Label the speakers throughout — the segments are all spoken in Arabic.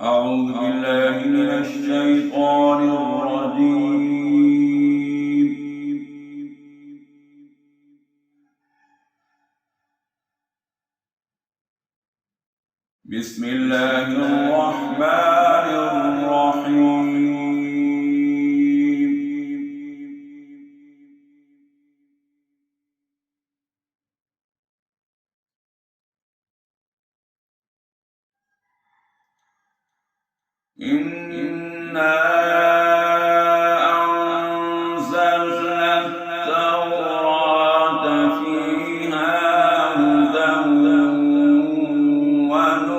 Speaker 1: أعوذ بالله من الشيطان الرجيم. بسم الله الرحمن الرحيم. إنا أنزلنا التوراة فيها هدى ونور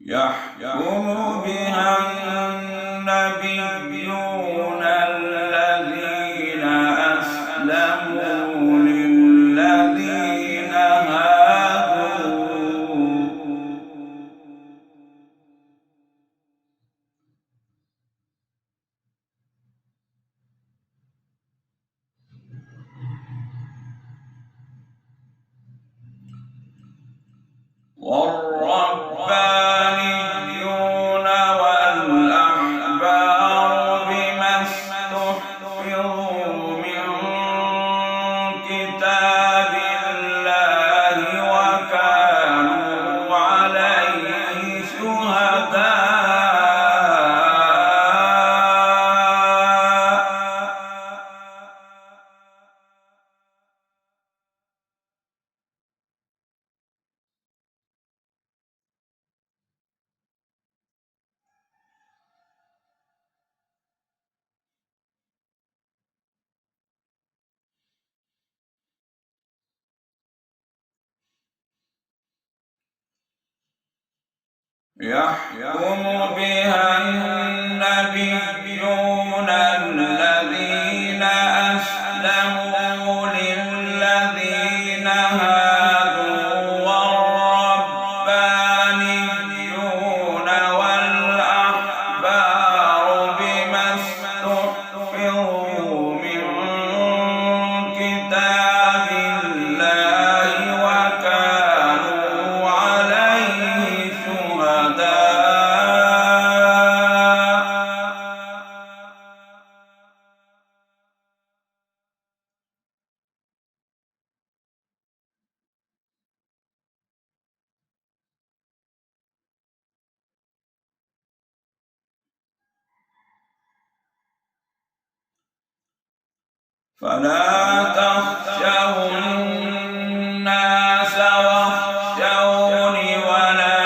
Speaker 1: يحكم بها النبيون الذين أسلموا للذين هادوا والربانيون والأحبار بما استحفظوا من كتاب الله وكانوا عليه شهداء. يحكم بها النبيون الذين أسلموا للذين هادوا والربانيون والأحبار بما استحفظوا من كتاب الله وكانوا عليه فلا تخشوا الناس واخشوني ولا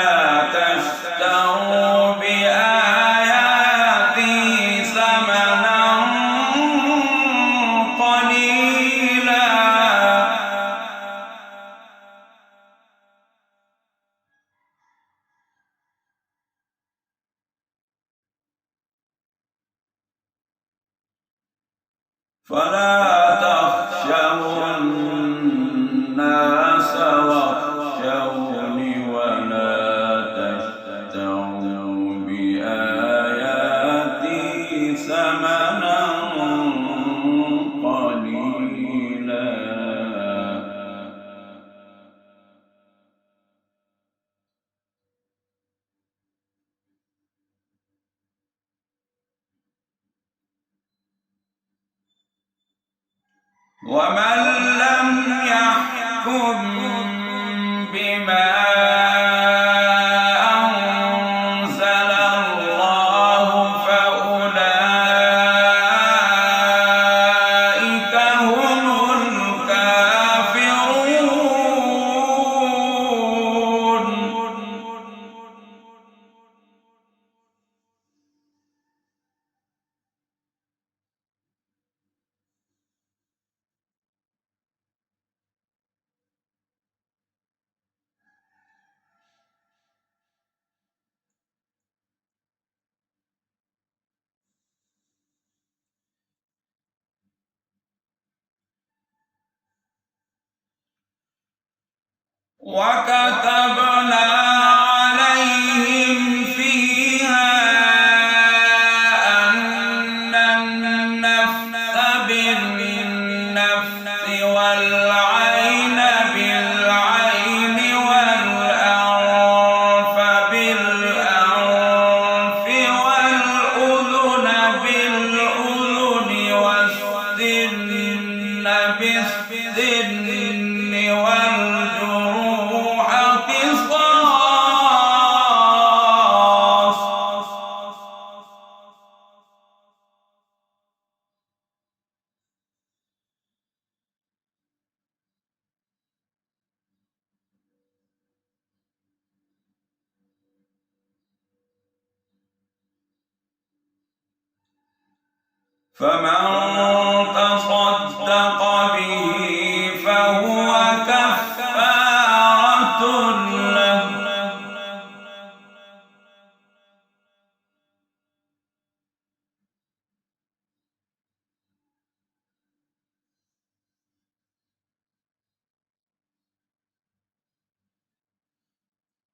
Speaker 1: تشتروا بآياتي ثمنا قليلا. فلا تخشوا الناس واخشوني ولا تشتروا بآياتي ثمنا قليلا. ومن لم يحكم بما أنزل الله فأولئك هم الكافرون. وكتبنا عليهم فيها فمن تصدق به فهو كفارة له.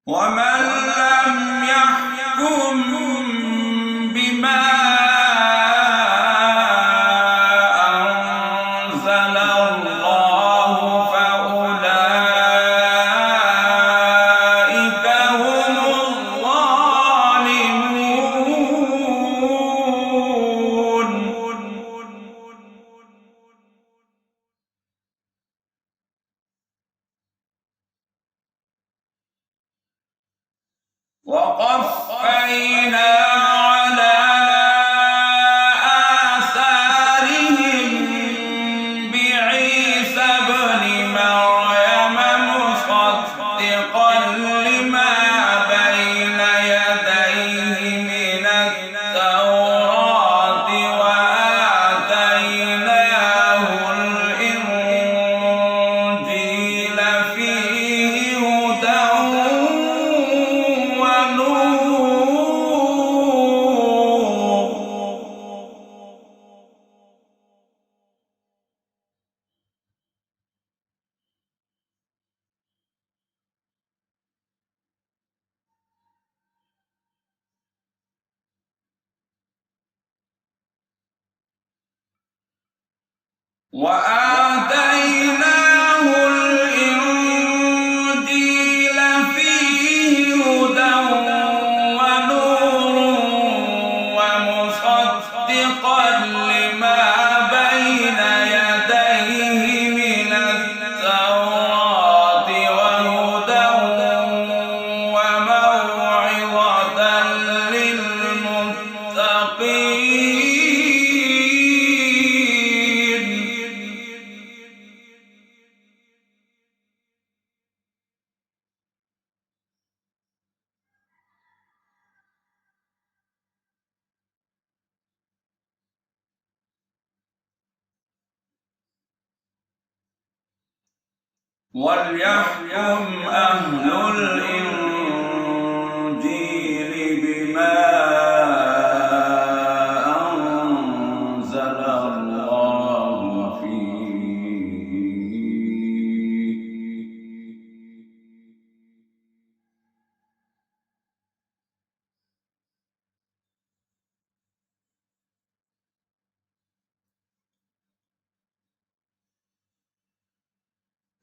Speaker 1: ومن لم يحكم بما أنزل الله فأولئك هم الظالمون. وقفينا على آثارهم بعيسى ابن مريم مصدقا لما بين يديه من التوراة وآتيناه الإنجيل فيه هدى وآتيناه الإنجيل فيه هدى ونور ومصدقا لما بين يديه من التوراة وهدى وموعظة للمتقين. وليحكم أهل الإنجيل بما أنزل الله فيه.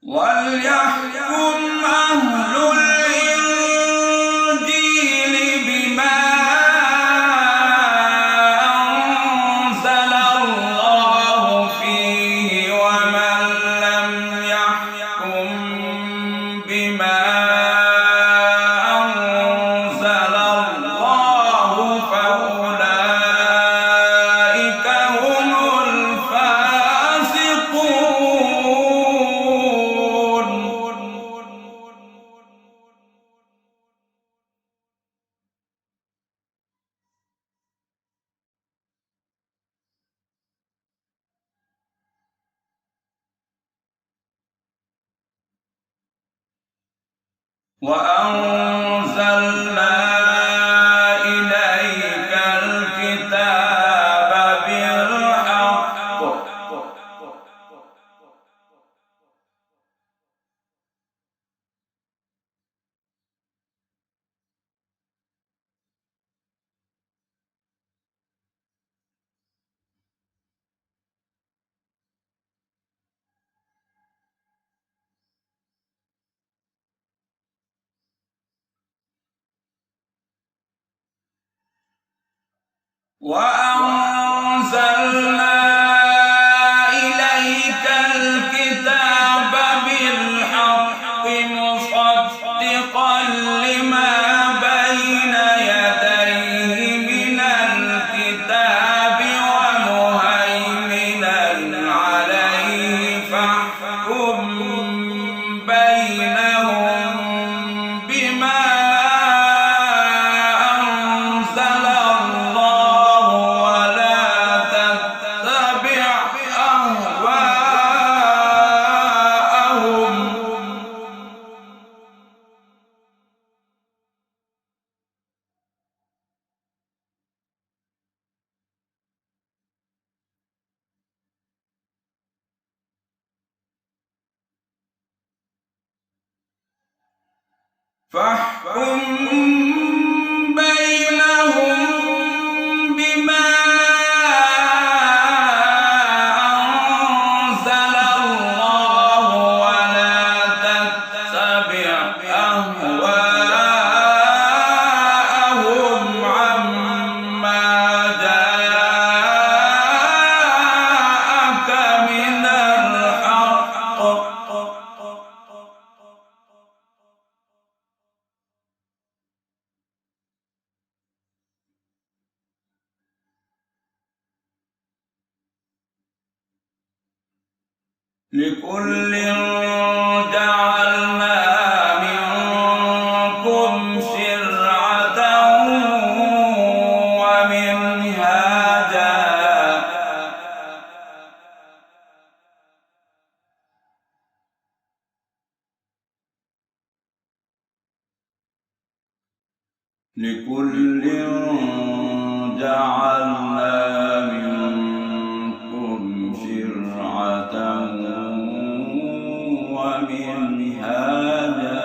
Speaker 1: وليحكم أهل الإنجيل بما أنزل الله فيه ومن لم يحكم بما أنزل الله فأولئك هم الفاسقون. وأنزلنا إليك الكتاب بالحق وأنزلنا إليك الكتاب بالحق مصدقا لما بين يديه من الكتاب ومهيمنا عليه فاحكم بينهم بما أنزل الله ولا فاحكم بينهم بما أنزل الله ولا تتبع أهواءهم عما جاءك من الحق لكل جعلنا منكم شرعة ومنهاجا لكل جعلنا منكم شرعة ومنهاجا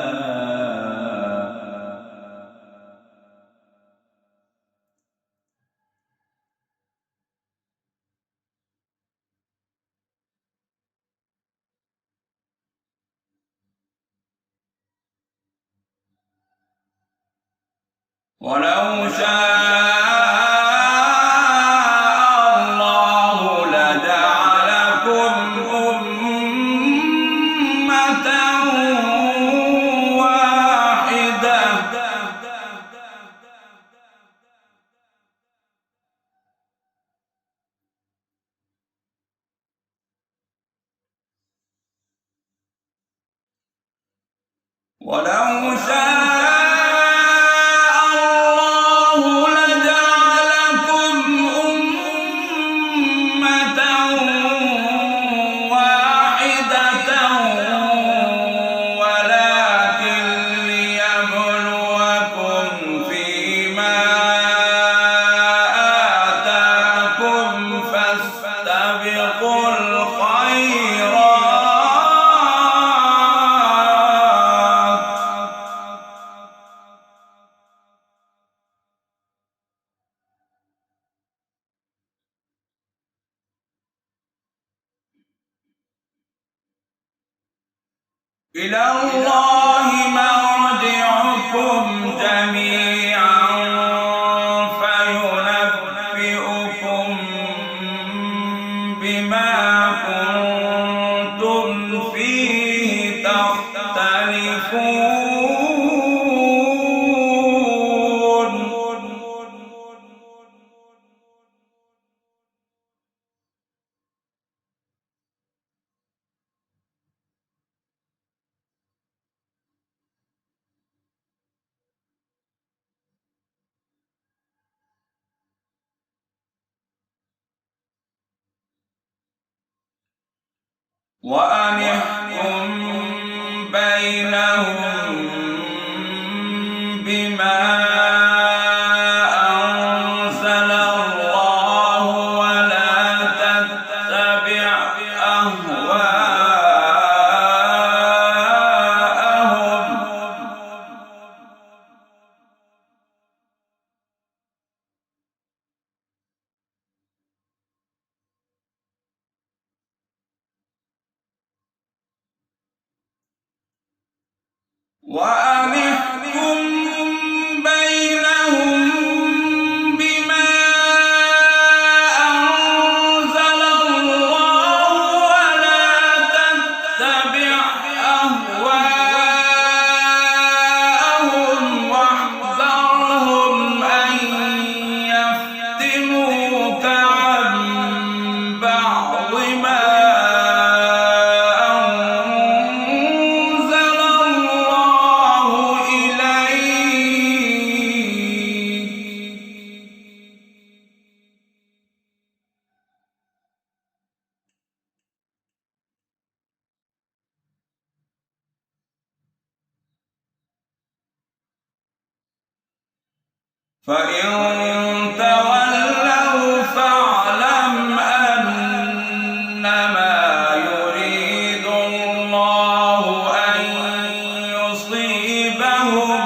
Speaker 1: ولو شاء الله لجعلكم أمة واحدة ولو شاء الله لجعلكم أمة واحدة ولكن ليبلوكم فيما آتاكم فاستبقوا الخيرات إلى الله مرجعكم جميعا فينبئكم بما كنتم فيه تختلفون وأن احكم بينهم بما أنزل الله ولا تتبع أهواءهم وأن احكم بينهم بما أنزل الله ولا تتبع أهواءهم واحذرهم أن يفتنوك عن بعض ما فإن تولوا فاعلم أنما يريد الله أن يصيبهم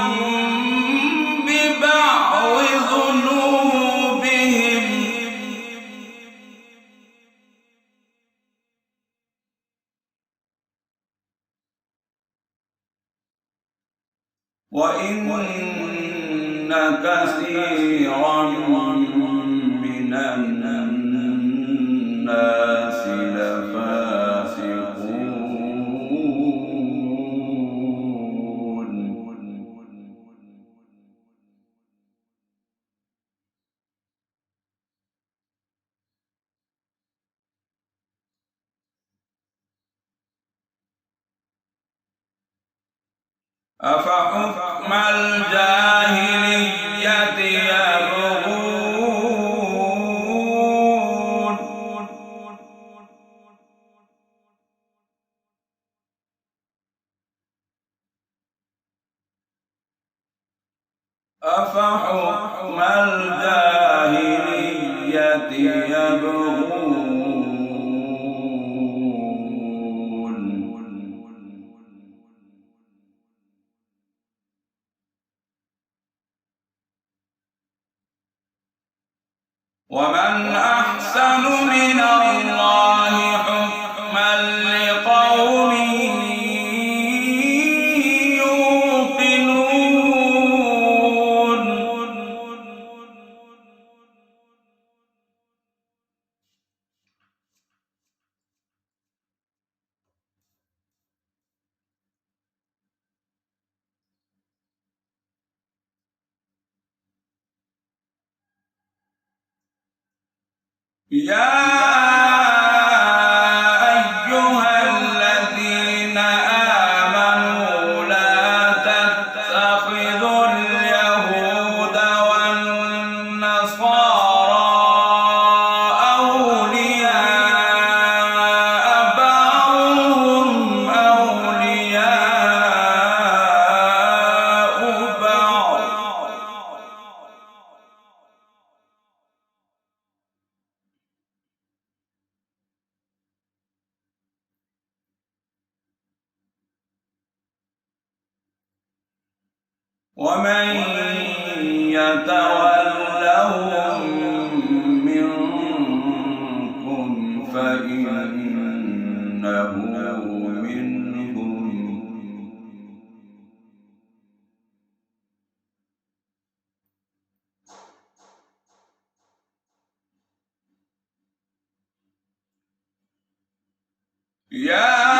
Speaker 1: وإن كثيرا من الناس لفاسقون. أفحكم الجاهلية يبغون أفحكم الجاهلية يبغون ومن أحسن من الله حكما لقوم يوقنون. يا أيها الذين آمنوا لا تتخذوا اليهود والنصارى أولياء بعضهم أولياء بعض ومن يتولهم منكم فإنه منهم. يا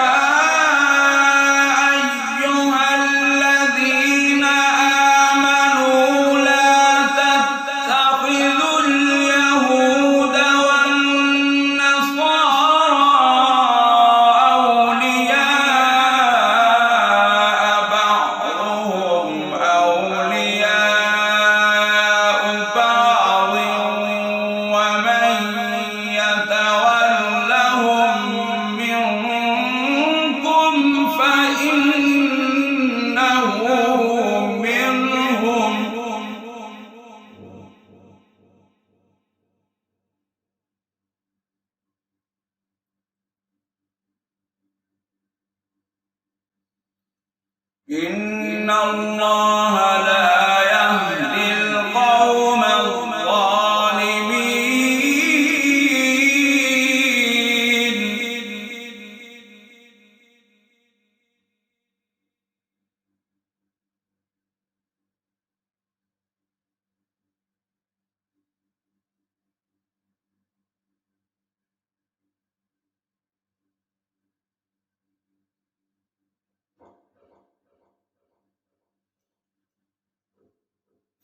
Speaker 1: إن الله لا يهدي القوم الظالمين.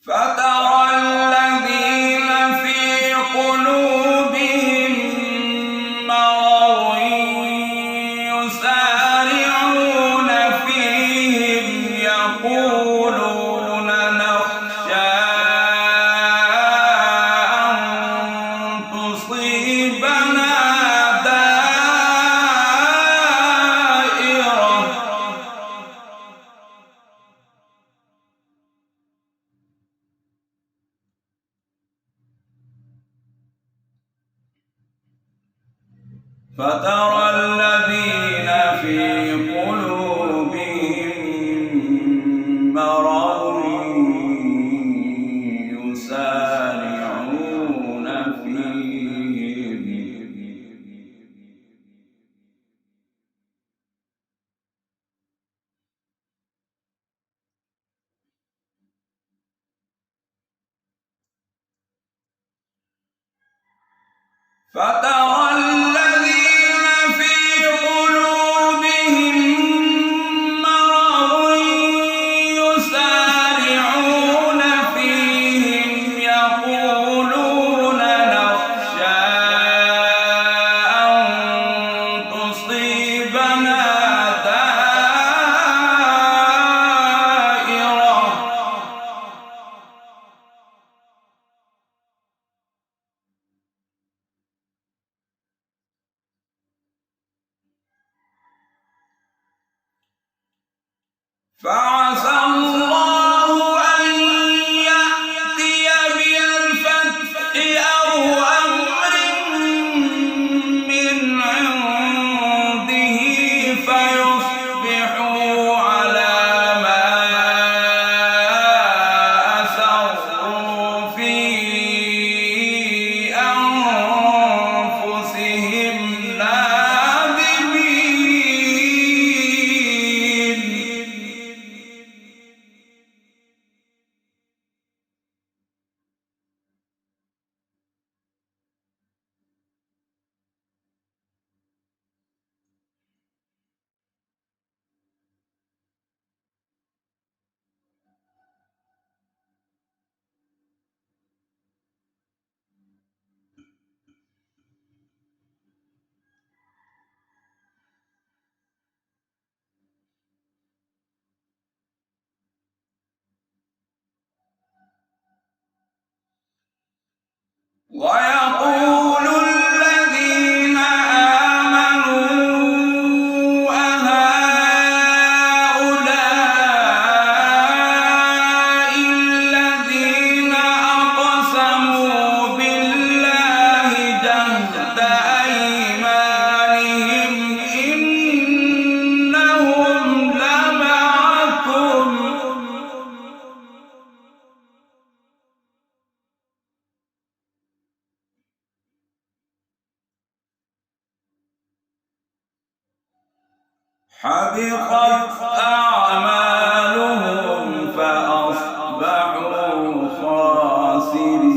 Speaker 1: فترى الذين في قلوبهم مرض يسارعون فيهم يقولون نخشى أن تصيبنا دائرة فترى الذين في قلوبهم مرض يسارعون فيهم فترى الذين في قلوبهم مرض يسارعون فيهم يقولون نخشى أن تصيبنا دائرة فعسى الله أن يأتي بالفتح أو أمر من عنده فيصبحوا على ما أسروا في أنفسهم نادمين. ويقول الذين آمنوا أهؤلاء الذين أقسموا بالله جهد أيمانهم إنهم لمعكم حبطت أعمالهم فأصبحوا خاسرين.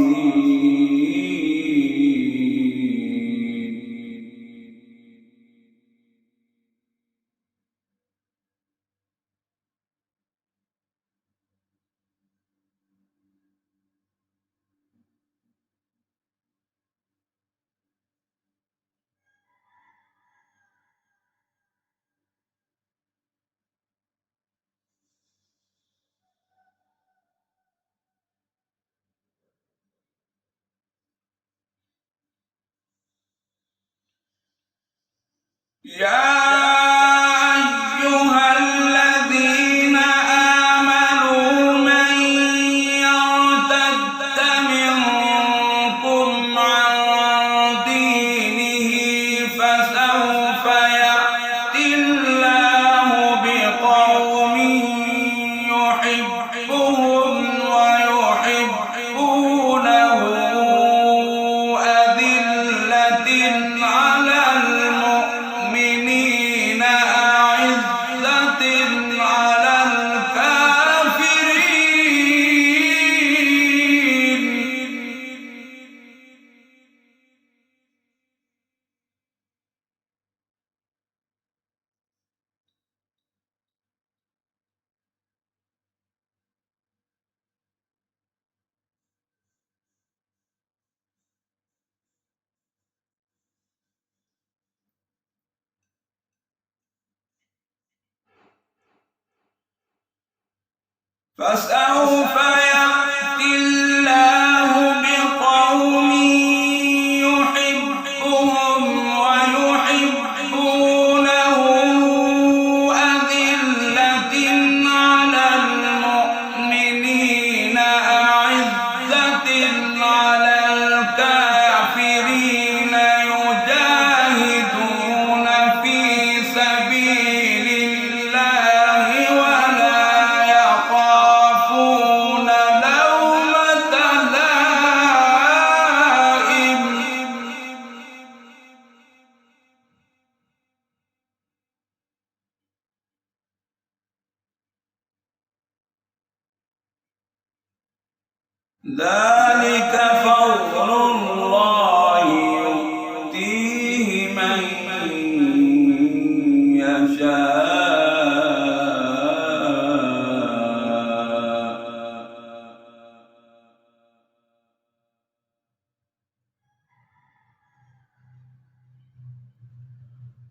Speaker 1: يا أيها الذين آمنوا من يرتد منكم عن دينه فسوف يأتي الله بقوم يحبهم ويحبونه أذلة على المؤمنين أعزة على الكافرين. فسوف يأتي الله بقوم يحبهم ويحبونه أذلة على المؤمنين أعزة على الكافرين يجاهدون في سبيل الله ولا يخافون لومة لائم. ذلك فضل الله من يشاء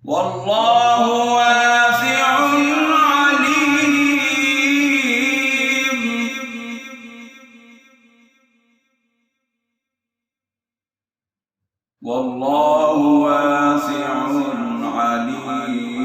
Speaker 1: والله واسع عليم والله واسع عليم.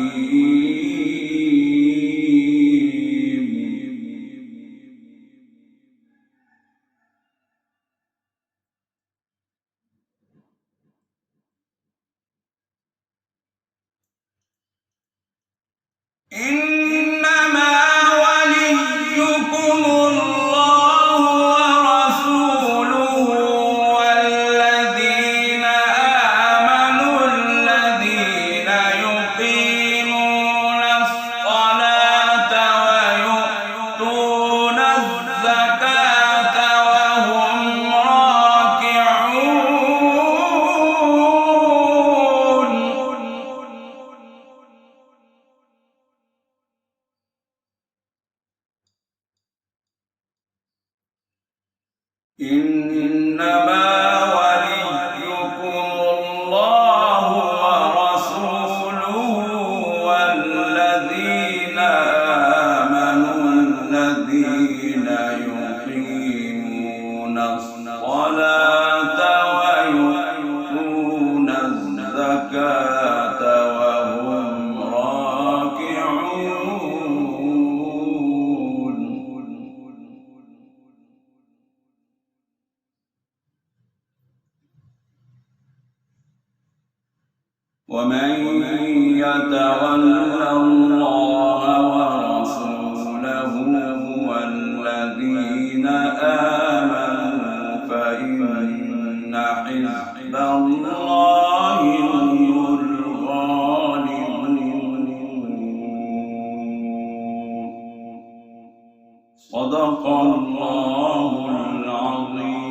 Speaker 1: إنما وليكم الله ورسوله والذين آمنوا الذين يقيمون الصلاة ويؤتون الزكاة وهم راكعون. إنما وليكم الله ورسوله والذين آمنوا الذين يقيمون الصلاة ويؤتون الزكاة وهم راكعون. ومن يتول الله ورسوله والذين آمنوا فإن حزب الله هم الغالبون. صدق الله العظيم.